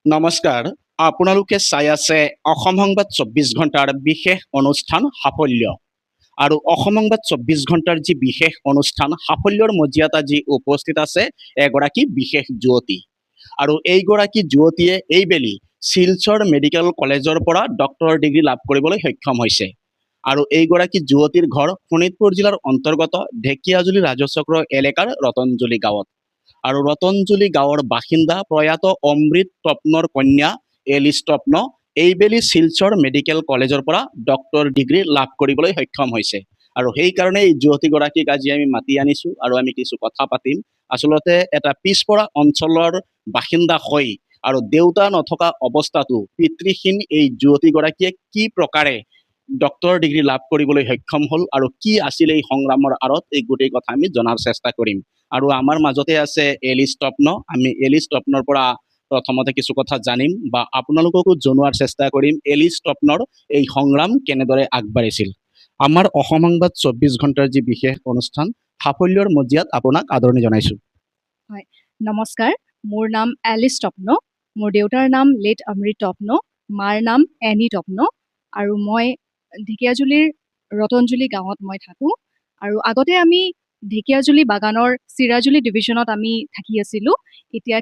নমস্কাৰ আপোনালোকে চাই আছে অসম সংবাদ ২৪ ঘণ্টাৰ বিশেষ অনুষ্ঠান সাফল্য আৰু অসম সংবাদ ২৪ ঘণ্টাৰ যি বিশেষ অনুষ্ঠান সাফল্যৰ মজিয়াত আজি উপস্থিত আছে এগৰাকী বিশেষ যুৱতী আৰু এইগৰাকী যুৱতীয়ে এইবেলি শিলচৰ মেডিকেল কলেজৰ পৰা ডক্টৰ ডিগ্ৰী লাভ কৰিবলৈ সক্ষম হৈছে আৰু এইগৰাকী যুৱতীৰ ঘৰ শোণিতপুৰ জিলাৰ অন্তৰ্গত ঢেকিয়াজুলি ৰাজচক্ৰ এলেকাৰ ৰতনজুলি গাঁৱত আৰু ৰতনজুলি গাঁৱৰ বাসিন্দা প্ৰয়াত অমৃত তপ্নৰ কন্যা এলিছ তপ্ন এইবেলি শিলচৰ মেডিকেল কলেজৰ পৰা ডক্টৰ ডিগ্ৰী লাভ কৰিবলৈ সক্ষম হৈছে আৰু সেইকাৰণে এই যুৱতীগৰাকীক আজি আমি মাতি আনিছো আৰু আমি কিছু কথা পাতিম আচলতে এটা পিছপৰা অঞ্চলৰ বাসিন্দা হৈ আৰু দেউতা নথকা অৱস্থাতো পিতৃহীন এই যুৱতীগৰাকীয়ে কি প্ৰকাৰে ডক্টৰ ডিগ্ৰী লাভ কৰিবলৈ সক্ষম হ'ল আৰু কি আছিল এই সংগ্ৰামৰ আঁৰত এই গোটেই কথা আমি জনাৰ চেষ্টা কৰিম আৰু আমাৰ মাজতে আছে এলিছ তপ্ন আমি এলিছ তপ্নৰ পৰা প্ৰথমতে কিছু কথা জানিম বা আপোনালোককো জনোৱাৰ চেষ্টা কৰিম এলিছ তপ্নৰ এই সংগ্ৰাম কেনেদৰে আগবাঢ়িছিল আমাৰ অসম সংবাদ ২৪ ঘণ্টাৰ যি বিশেষ অনুষ্ঠান সাফল্যৰ মজিয়াত আপোনাক আদৰণি জনাইছো হয় নমস্কাৰ মোৰ নাম এলিছ তপ্ন মোৰ দেউতাৰ নাম লেট অমৃত তপ্ন মাৰ নাম এনি তপ্ন আৰু মই ঢেকিয়াজুলিৰ ৰতনজুলি গাঁৱত মই থাকোঁ আৰু আগতে আমি ঢেকিয়াজুলি বাগানৰ চিৰাজুলি ডিভিশ্যনত আমি থাকি আছিলোঁ এতিয়া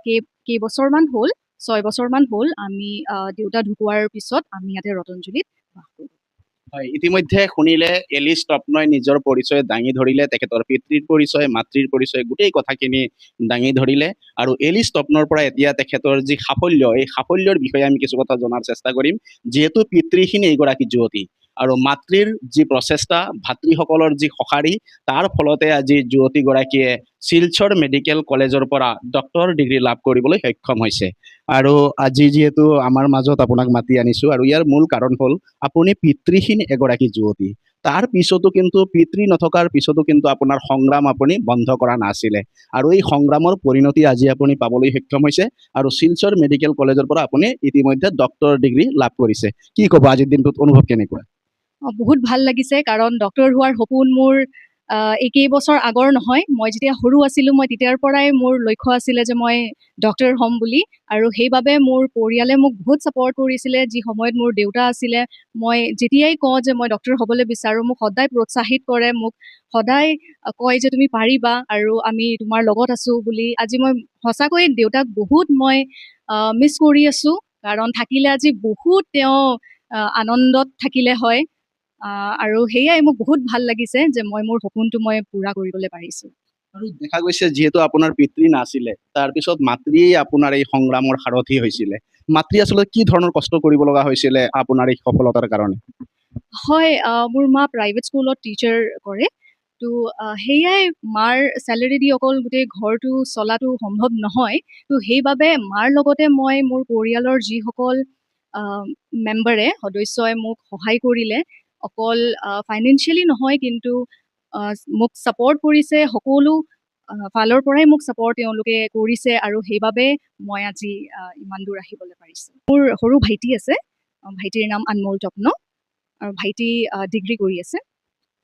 কেইবছৰমান হ'ল ৬ বছৰমান হ'ল আমি দেউতা ঢুকোৱাৰ পিছত আমি ইয়াতে ৰতনজুলিত বাস কৰোঁ হয় ইতিমধ্যে শুনিলে এলিছ তপ্নই নিজৰ পৰিচয় দাঙি ধৰিলে তেখেতৰ পিতৃৰ পৰিচয় মাতৃৰ পৰিচয় গোটেই কথাখিনি দাঙি ধৰিলে আৰু এলিছ তপ্নৰ পৰা এতিয়া তেখেতৰ যি সাফল্য এই সাফল্যৰ বিষয়ে আমি কিছু কথা জনাৰ চেষ্টা কৰিম যিহেতু পিতৃহীন এইগৰাকী যুৱতী আৰু মাতৃৰ যি প্ৰচেষ্টা ভাতৃসকলৰ যি সঁহাৰি তাৰ ফলতে আজি যুৱতীগৰাকীয়ে শিলচৰ মেডিকেল কলেজৰ পৰা ডক্টৰ ডিগ্ৰী লাভ কৰিবলৈ সক্ষম হৈছে আৰু আজি যিহেতু আমাৰ মাজত আপোনাক মাতি আনিছো আৰু ইয়াৰ মূল কাৰণ হ'ল আপুনি পিতৃহীন এগৰাকী যুৱতী তাৰ পিছতো কিন্তু পিতৃ নথকাৰ পিছতো কিন্তু আপোনাৰ সংগ্ৰাম আপুনি বন্ধ কৰা নাছিলে আৰু এই সংগ্ৰামৰ পৰিণতি আজি আপুনি পাবলৈ সক্ষম হৈছে আৰু শিলচৰ মেডিকেল কলেজৰ পৰা আপুনি ইতিমধ্যে ডক্টৰ ডিগ্ৰী লাভ কৰিছে কি ক'ব আজিৰ দিনটোত অনুভৱ কেনেকুৱা বহুত ভাল লাগিছে কাৰণ ডক্টৰ হোৱাৰ সপোন মোৰ এই কেইবছৰ আগৰ নহয় মই যেতিয়া সৰু আছিলোঁ মই তেতিয়াৰ পৰাই মোৰ লক্ষ্য আছিলে যে মই ডক্টৰ হ'ম বুলি আৰু সেইবাবে মোৰ পৰিয়ালে মোক বহুত ছাপৰ্ট কৰিছিলে যি সময়ত মোৰ দেউতা আছিলে মই যেতিয়াই কওঁ যে মই ডক্টৰ হ'বলৈ বিচাৰোঁ মোক সদায় প্ৰোৎসাহিত কৰে মোক সদায় কয় যে তুমি পাৰিবা আৰু আমি তোমাৰ লগত আছোঁ বুলি আজি মই সঁচাকৈ দেউতাক বহুত মই মিছ কৰি আছোঁ কাৰণ থাকিলে আজি বহুত তেওঁ আনন্দত থাকিলে হয় আৰু সেয়াই মোক বহুত ভাল লাগিছে যে মই মোৰ সপোনটো মই পূৰা কৰিবলৈ পাৰিছোঁ আৰু দেখা গৈছে যিহেতু আপোনাৰ পিতৃ নাছিলে তাৰপিছত মাতৃয়ে আপোনাৰ এই সংগ্ৰামৰ সাৰথি হৈছিলে মাতৃ আচলতে কি ধৰণৰ কষ্ট কৰিব লগা হৈছিলে আপোনাৰ এই সফলতাৰ কাৰণে হয় মোৰ মা প্ৰাইভেট স্কুলত টিচাৰ কৰে তো সেয়াই মাৰ চেলেৰি দি অকল গোটেই ঘৰটো চলাটো সম্ভৱ নহয় তো সেইবাবে মাৰ লগতে মই মোৰ পৰিয়ালৰ যিসকল মেম্বাৰে সদস্যই মোক সহায় কৰিলে অকল ফাইনেন্সিয়েলি নহয় কিন্তু মোক ছাপৰ্ট কৰিছে সকলো ফালৰ পৰাই মোক ছাপৰ্ট তেওঁলোকে কৰিছে আৰু সেইবাবে মই আজি ইমান দূৰ আহিবলৈ পাৰিছোঁ মোৰ সৰু ভাইটি আছে ভাইটিৰ নাম আনমোল তপ্ন আৰু ভাইটি ডিগ্ৰী কৰি আছে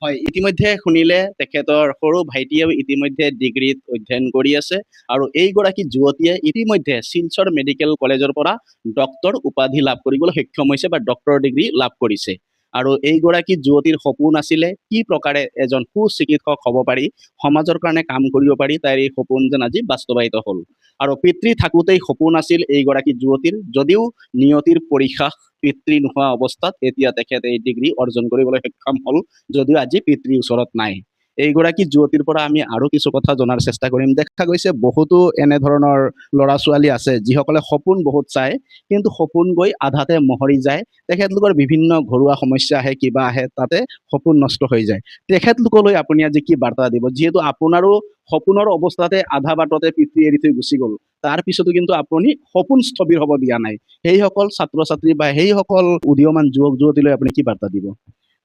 হয় ইতিমধ্যে শুনিলে তেখেতৰ সৰু ভাইটিয়েও ইতিমধ্যে ডিগ্ৰীত অধ্যয়ন কৰি আছে আৰু এইগৰাকী যুৱতীয়ে ইতিমধ্যে শিলচৰ মেডিকেল কলেজৰ পৰা ডক্টৰ উপাধি লাভ কৰিবলৈ সক্ষম হৈছে বা ডক্টৰ ডিগ্ৰী লাভ কৰিছে আৰু এইগৰাকী যুৱতীৰ সপোন আছিলে কি প্ৰকাৰে এজন সুচিকিৎসক হ'ব পাৰি সমাজৰ কাৰণে কাম কৰিব পাৰি তাইৰ এই সপোন যেন আজি বাস্তৱায়িত হ'ল আৰু পিতৃ থাকোঁতেই সপোন আছিল এইগৰাকী যুৱতীৰ যদিও নিয়তিৰ পৰীক্ষা পিতৃ নোহোৱা অৱস্থাত এতিয়া তেখেতে এই ডিগ্ৰী অৰ্জন কৰিবলৈ সক্ষম হ'ল যদিও আজি পিতৃ ওচৰত নাই এইগৰাকী যুৱতীৰ পৰা আমি আৰু কিছু কথা জনাৰ চেষ্টা কৰিম দেখা গৈছে বহুতো এনেধৰণৰ ল'ৰা ছোৱালী আছে যিসকলে সপোন বহুত চায় কিন্তু সপোন গৈ আধাতে মহৰি যায় তেখেতলোকৰ বিভিন্ন ঘৰুৱা সমস্যা আহে কিবা আহে তাতে সপোন নষ্ট হৈ যায় তেখেতলোকলৈ আপুনি আজি কি বাৰ্তা দিব যিহেতু আপোনাৰো সপোনৰ অৱস্থাতে আধা বাটতে পিতৃ এৰি থৈ গুচি গ'ল তাৰ পিছতো কিন্তু আপুনি সপোন স্থবিৰ হ'ব দিয়া নাই সেইসকল ছাত্ৰ ছাত্ৰী বা সেইসকল উদীয়মান যুৱক যুৱতীলৈ আপুনি কি বাৰ্তা দিব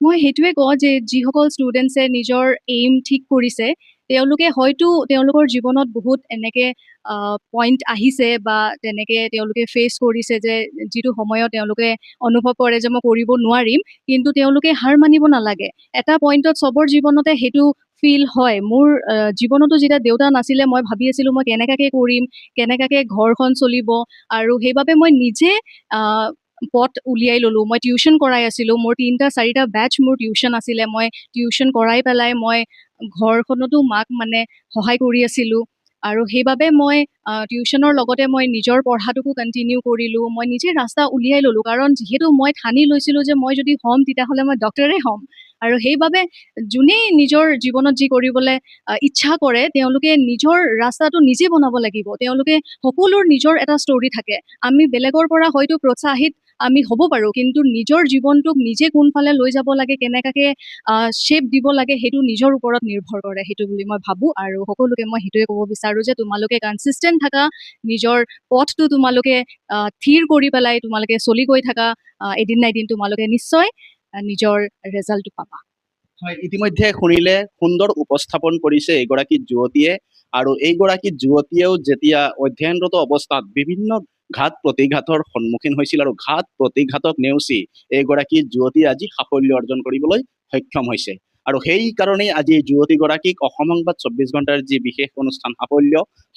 মই সেইটোৱে কওঁ যে যিসকল ষ্টুডেণ্টছে নিজৰ এইম ঠিক কৰিছে তেওঁলোকে হয়তো তেওঁলোকৰ জীৱনত বহুত এনেকে পইণ্ট আহিছে বা তেনেকে তেওঁলোকে ফেচ কৰিছে যে যিটো সময়ত তেওঁলোকে অনুভৱ কৰে যে মই কৰিব নোৱাৰিম, কিন্তু তেওঁলোকে হাৰ মানিব নালাগে। এটা পইণ্টত চবৰ জীৱনতে সেইটো ফিল হয়। মোৰ জীৱনতো যেতিয়া দেউতা নাছিলে, মই ভাবি আছিলো মই কেনেকাকে কৰিম, কেনেকাকে ঘৰখন চলিব, আৰু সেইবাবে মই নিজে আহ, পথ উলিয়াই ললো। মই টিউশ্যন কৰাই আছিলো, মোৰ 3টা 4টা বেটচ মোৰ টিউশ্যন আছিলে। মই টিউশ্যন কৰাই পেলাই মই ঘৰখনতো মাক মানে সহায় কৰি আছিলো। আৰু সেইবাবে মই টিউশ্যনৰ লগতে মই নিজৰ পঢ়াটোকো কণ্টিনিউ কৰিলো। মই নিজে ৰাস্তা উলিয়াই ললো, কাৰণ যিহেতু মই ঠানি লৈছিলো যে মই যদি হ'ম তেতিয়াহ'লে মই ডক্টৰে হ'ম। আৰু সেইবাবে যোনেই নিজৰ জীৱনত যি কৰিবলৈ ইচ্ছা কৰে, তেওঁলোকে নিজৰ ৰাস্তাটো নিজে বনাব লাগিব। তেওঁলোকে সকলোৰ নিজৰ এটা ষ্টৰি থাকে। আমি বেলেগৰ পৰা হয়তো প্ৰৎসাহিত আমি হ'ব পাৰোঁ, কিন্তু নিজৰ জীৱনটোক নিজে কোনফালে লৈ যাব লাগে, কেনেকাকে শ্বেপ দিব লাগে, সেইটো নিজৰ ওপৰত নিৰ্ভৰ কৰে, সেইটো বুলি মই ভাবোঁ। আৰু সকলোকে মই সেইটোৱে ক'ব বিচাৰোঁ যে তোমালোকে কনচিষ্টেণ্ট থাকা, নিজৰ পথটো তোমালোকে থিৰ কৰি পেলাই তোমালোকে চলি গৈ থাকা। এদিন না এদিন তোমালোকে নিশ্চয় নিজৰ ৰেজাল্টটো পাবা। হয়, ইতিমধ্যে শুনিলে সুন্দৰ উপস্থাপন কৰিছে এইগৰাকী যুৱতীয়ে। আৰু এইগৰাকী যুৱতীয়েও যেতিয়া অধ্যয়নৰত অৱস্থাত বিভিন্ন ঘাত প্ৰতিঘাতৰ সন্মুখীন হৈছিল আৰু ঘাত প্ৰতিঘাতক নেওচি এইগৰাকী যুৱতী আজি সাফল্য অৰ্জন কৰিবলৈ সক্ষম হৈছে। আৰু সেই কাৰণেই আজি এই যুৱতীগৰাকীক অসম সংবাদ 24 ঘণ্টাৰ যি বিশেষ অনুষ্ঠান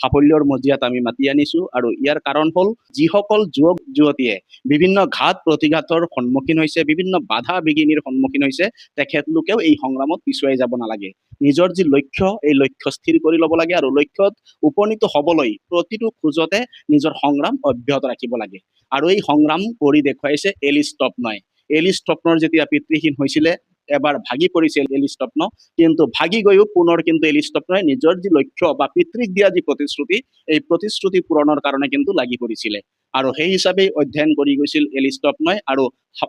সাফল্যৰ মজিয়াত আমি মাতি আনিছো। আৰু ইয়াৰ কাৰণ হ'ল যিসকল যুৱক যুৱতীয়ে বিভিন্ন ঘাত প্ৰতিঘাতৰ সন্মুখীন হৈছে, বিভিন্ন বাধা বিঘিনিৰ সন্মুখীন হৈছে, তেখেতলোকেও এই সংগ্ৰামত পিছুৱাই যাব নালাগে। নিজৰ যি লক্ষ্য, এই লক্ষ্য স্থিৰ কৰি ল'ব লাগে আৰু লক্ষ্যত উপনীত হ'বলৈ প্ৰতিটো খোজতে নিজৰ সংগ্ৰাম অব্যাহত ৰাখিব লাগে। আৰু এই সংগ্ৰাম কৰি দেখুৱাইছে এলিস টপনয়। এলিস টপনৰ যেতিয়া পিতৃহীন হৈছিলে, এবাৰ ভাগি পৰিছিল এলিস টপন, কিন্তু ভাগি গৈও পুনৰ কিন্তু এলিস টপনয় নিজৰ যি লক্ষ্য বা পিতৃক দিয়া যি প্ৰতিশ্ৰুতি, এই প্ৰতিশ্ৰুতি পূৰণৰ কাৰণে কিন্তু লাগি পৰিছিলে। আৰু সেই হিচাপে অধ্যয়ন কৰি গৈছিল এলিস টপনয়, আৰু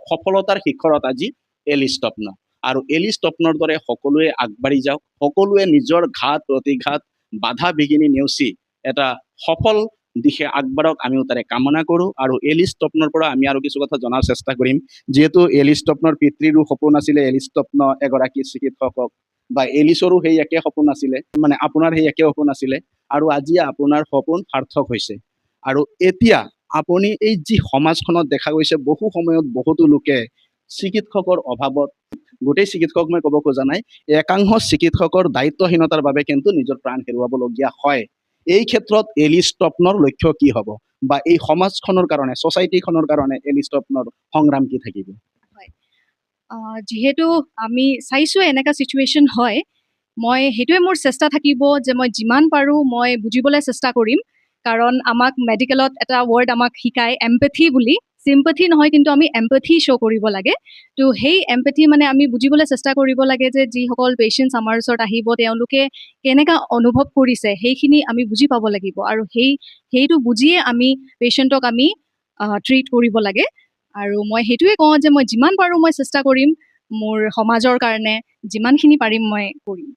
সফলতাৰ শিখৰত আজি এলিস টপন। আৰু এলিস টপনৰ দৰে সকলোৱে আগবাঢ়ি যাওক, সকলোৱে নিজৰ ঘাত প্ৰতিঘাত বাধা বিঘিনি নেওচি এটা সফল দিশে আগবাঢ়ক, আমিও তাৰে কামনা কৰোঁ। আৰু এলিস টপনৰ পৰা আমি আৰু কিছু কথা জনাৰ চেষ্টা কৰিম। যিহেতু এলিস টপনৰ পিতৃৰো সপোন আছিলে এলিস টপন এগৰাকী চিকিৎসক হওক, বা এলিছৰো সেই একে সপোন আছিলে, মানে আপোনাৰ সেই একে সপোন আছিলে, আৰু আজি আপোনাৰ সপোন সাৰ্থক হৈছে। আৰু এতিয়া আপুনি এই যি সমাজখনত দেখা গৈছে, বহু সময়ত বহুতো লোকে চিকিৎসকৰ অভাৱত, গোটেই চিকিৎসক মই ক'ব খোজা নাই, একাংশ চিকিৎসকৰ দায়িত্বহীনতাৰ বাবে কিন্তু নিজৰ প্ৰাণ হেৰুৱাবলগীয়া হয়। এই ক্ষেত্ৰত এলিস টপনৰ লক্ষ্য কি হ'ব, বা এই সমাজখনৰ কাৰণে, ছ'চাইটিখনৰ কাৰণে এলিস টপনৰ সংগ্ৰাম কি থাকিব? যিহেতু আমি চাইছোঁ এনেকা চিটুৱেশ্যন হয়, মই সেইটোৱে মোৰ চেষ্টা থাকিব যে মই যিমান পাৰোঁ মই বুজিবলৈ চেষ্টা কৰিম। কাৰণ আমাক মেডিকেলত এটা ৱৰ্ড আমাক শিকায় এম্পেথি বুলি। চিম্পেথি নহয়, কিন্তু আমি এম্পেথি শ্ব' কৰিব লাগে। তো সেই এম্পেথি মানে আমি বুজিবলৈ চেষ্টা কৰিব লাগে যে যিসকল পেচেণ্টছ আমাৰ ওচৰত আহিব, তেওঁলোকে কেনেকা অনুভৱ কৰিছে সেইখিনি আমি বুজি পাব লাগিব। আৰু সেইটো বুজিয়ে আমি পেচেণ্টক আমি ট্ৰিট কৰিব লাগে। আৰু মই সেইটোৱে কওঁ যে মই যিমান পাৰোঁ মই চেষ্টা কৰিম, মোৰ সমাজৰ কাৰণে যিমানখিনি পাৰিম মই কৰিম।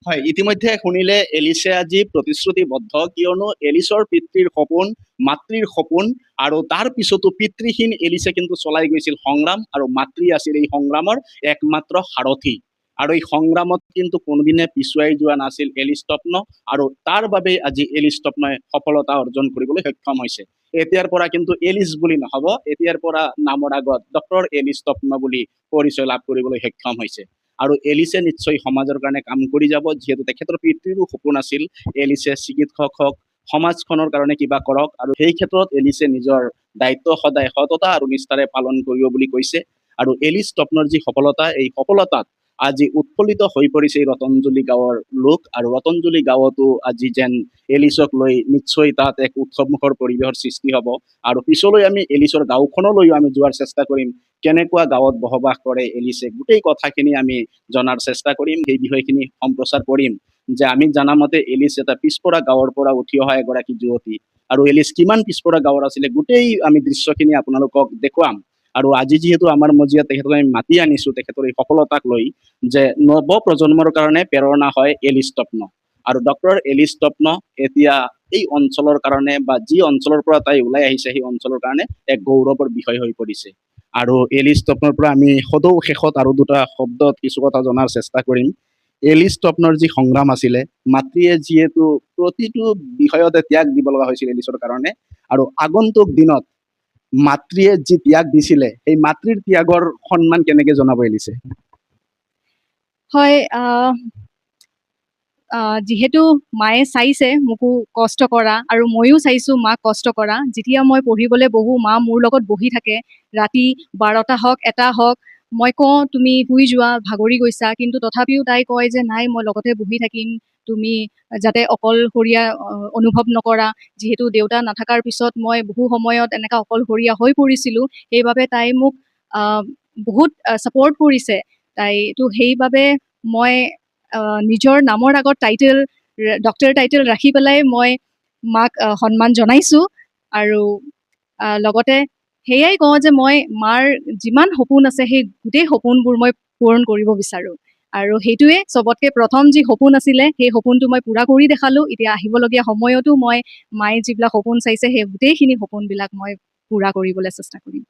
হয়, ইতিমধ্যে শুনিলে এলিছে আজি প্ৰতিশ্ৰুতিবদ্ধ, কিয়নো এলিছৰ পিতৃৰ সপোন, মাতৃৰ সপোন, আৰু তাৰ পিছতো পিতৃহীন এলিছে কিন্তু চলাই গৈছিল সংগ্ৰাম, আৰু মাতৃ আছিল এই সংগ্ৰামৰ একমাত্ৰ সাৰথি। আৰু এই সংগ্ৰামত কিন্তু কোনোদিনে পিছুৱাই যোৱা নাছিল এলিস টপন, আৰু তাৰ বাবে আজি এলিস টপনয় সফলতা অৰ্জন কৰিবলৈ সক্ষম হৈছে। এতিয়াৰ পৰা কিন্তু এলিস বুলি নহ'ব, এতিয়াৰ পৰা নামৰ আগত ডক্টৰ এলিস টপন বুলি পৰিচয় লাভ কৰিবলৈ সক্ষম হৈছে। আৰু এলিছে নিশ্চয় সমাজৰ কাৰণে কাম কৰি যাব, যিহেতু তেখেতৰ পিতৃৰো সপোন আছিল এলিছে চিকিৎসক হওক, সমাজখনৰ কাৰণে কিবা কৰক। আৰু সেই ক্ষেত্ৰত এলিছে নিজৰ দায়িত্ব সদায় সততা আৰু নিষ্ঠাৰে পালন কৰিব বুলি কৈছে। আৰু এলিস টপনৰ যি সফলতা, এই সফলতাত আজি উৎফুল্লিত হৈ পৰিছে এই ৰতঞ্জলি গাঁৱৰ লোক। আৰু ৰতঞ্জলি গাঁৱতো আজি যেন এলিছক লৈ নিশ্চয় তাত এক উৎসৱমুখৰ পৰিৱেশৰ সৃষ্টি হ'ব। আৰু পিছলৈ আমি এলিছৰ গাঁওখনলৈও আমি যোৱাৰ চেষ্টা কৰিম, কেনেকুৱা গাঁৱত বসবাস কৰে এলিছে, গোটেই কথাখিনি আমি জনাৰ চেষ্টা কৰিম, সেই বিষয়খিনি সম্প্ৰচাৰ কৰিম। যে আমি জানা মতে এলিছ এটা পিছপৰা গাঁৱৰ পৰা উঠি অহা এগৰাকী যুৱতী, আৰু এলিছ কিমান পিছপৰা গাঁৱৰ আছিলে গোটেই আমি দৃশ্যখিনি আপোনালোকক দেখুৱাম। আৰু আজি যিহেতু আমাৰ মজিয়াত তেখেতক আমি মাতি আনিছো তেখেতৰ এই সফলতাক লৈ, যে নৱ প্ৰজন্মৰ কাৰণে প্ৰেৰণা হয় এলিছ টপন। আৰু ডক্টৰ এলিছ টপন এতিয়া এই অঞ্চলৰ কাৰণে, বা যি অঞ্চলৰ পৰা তাই ওলাই আহিছে সেই অঞ্চলৰ কাৰণে এক গৌৰৱৰ বিষয় হৈ পৰিছে। আৰু এলিছ টপনৰ পৰা আমি সদৌ শেষত আৰু দুটা শব্দত কিছু কথা জনাৰ চেষ্টা কৰিম। এলি ষ্টপনৰ যি সংগ্ৰাম আছিলে, মাতৃয়ে যিহেতু প্ৰতিটো বিষয়তে ত্যাগ দিব লগা হৈছিল এলিছৰ কাৰণে, আৰু আগন্তুক দিনত মাতৃয়ে যি ত্যাগ দিছিলে সেই মাতৃৰ ত্যাগৰ সন্মান কেনেকে জনাব এলিছে? হয়, যিহেতু মায়ে চাইছে মোকো কষ্ট কৰা আৰু ময়ো চাইছো মাক কষ্ট কৰা। যেতিয়া মই পঢ়িবলৈ বহো, মা মোৰ লগত বহি থাকে। ৰাতি 12টা হওক 1টা হওক, মই কওঁ তুমি শুই যোৱা, ভাগৰি গৈছা, কিন্তু তথাপিও তাই কয় যে নাই, মই লগতে বহি থাকিম, তুমি যাতে অকলশৰীয়া অনুভৱ নকৰা। যিহেতু দেউতা নাথাকাৰ পিছত মই বহু সময়ত এনেকা অকলশৰীয়া হৈ পৰিছিলো, সেইবাবে তাই মোক বহুত ছাপৰ্ট কৰিছে। তাইতো সেইবাবে মই নিজৰ নামৰ আগত টাইটেল, ডক্টৰ টাইটেল ৰাখি পেলাই মই মাক সন্মান জনাইছো। আৰু লগতে সেয়াই কওঁ যে মই মাৰ যিমান সপোন আছে সেই গোটেই সপোনবোৰ মই পূৰণ কৰিব বিচাৰো। আৰু সেইটোৱে চবতকে প্ৰথম যি সপোন আছিলে সেই সপোনটো মই পূৰা কৰি দেখালো। এতিয়া আহিবলগীয়া সময়তো মই মায়ে যিবিলাক সপোন চাইছে সেই গোটেইখিনি সপোনবিলাক মই পূৰা কৰিবলৈ চেষ্টা কৰিম।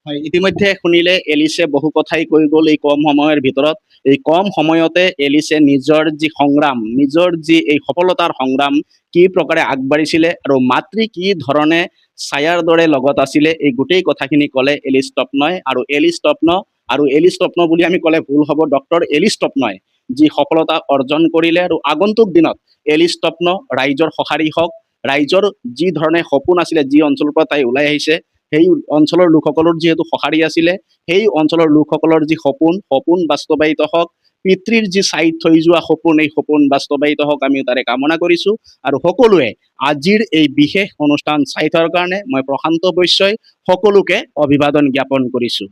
হয়, ইতিমধ্যে শুনিলে এলিছে বহু কথাই কৈ গ'ল এই কম সময়ৰ ভিতৰত। এই কম সময়তে এলিছে নিজৰ যি সংগ্ৰাম, নিজৰ যি এই সফলতাৰ সংগ্ৰাম কি প্ৰকাৰে আগবাঢ়িছিলে আৰু মাতৃ কি ধৰণে ছায়াৰ দৰে লগত আছিলে, এই গোটেই কথাখিনি ক'লে এলি ষ্টপনয়। আৰু এলি ষ্টপন, আৰু এলি ষ্টপন বুলি আমি ক'লে ভুল হ'ব, ডক্টৰ এলি ষ্টপনয় যি সফলতা অৰ্জন কৰিলে, আৰু আগন্তুক দিনত এলি ষ্টপন ৰাইজৰ সঁহাৰি হওক, ৰাইজৰ যি ধৰণে সপোন আছিলে, যি অঞ্চলৰ পৰা তাই ওলাই আহিছে সেই অঞ্চলৰ লোকসকলৰ যিহেতু সঁহাৰি আছিলে, সেই অঞ্চলৰ লোকসকলৰ যি সপোন বাস্তৱায়িত হওক, পিতৃৰ যি ছাইত থৈ যোৱা সপোন, এই সপোন বাস্তৱায়িত হওক, আমি তাৰে কামনা কৰিছো। আৰু সকলোৱে আজিৰ এই বিশেষ অনুষ্ঠান চাই থকাৰ কাৰণে মই প্ৰশান্ত বৈশ্যই সকলোকে অভিবাদন জ্ঞাপন কৰিছো।